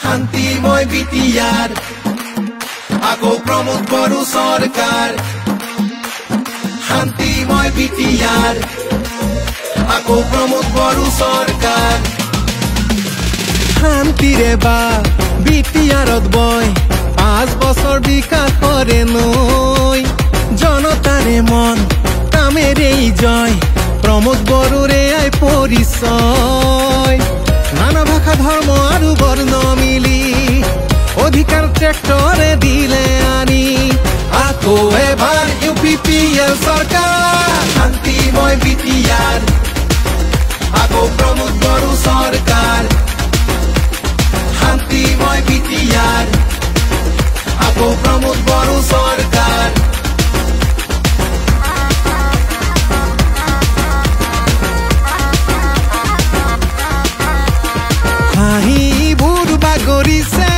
শান্তিময় বিটিয়াৰ আকৌ প্ৰমোদ বড়ো সৰকাৰ শান্তিময় বিটিয়াৰ আকৌ প্ৰমোদ বড়ো সৰকাৰ শান্তিৰে বা বিটিয়াৰত বয় 5 বছৰ বিকাশৰে নৈ জনতাৰে মন কামেৰেই জয় প্ৰমোদ বড়োৰে আই পৰিচয় নানা ভাষা ধৰ্ম আৰু বৰ্ণ মিলি অধিকাৰ ট্ৰেক্টৰে দিলে আনি আকৌ এবাৰ UPPL সৰকাৰ শান্তিময় বিটিয়াৰ আকৌ প্ৰমোদ বড়ো সৰকাৰ শান্তিময় বিটিয়াৰ আকৌ প্ৰমোদ বড়ো সৰকাৰ হাঁহিবোৰ বাগৰিছে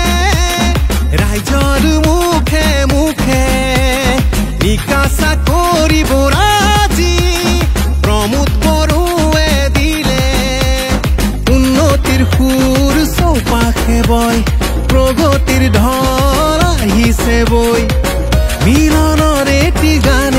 ৰাইজৰ মুখে মুখে নিকা চাকৰিবোৰ আজি প্ৰমোদ বড়োৱে দিলে উন্নতিৰ সুৰ চৌপাশে বয় প্ৰগতিৰ ঢল আহিছে বৈ মিলনৰ এটি গান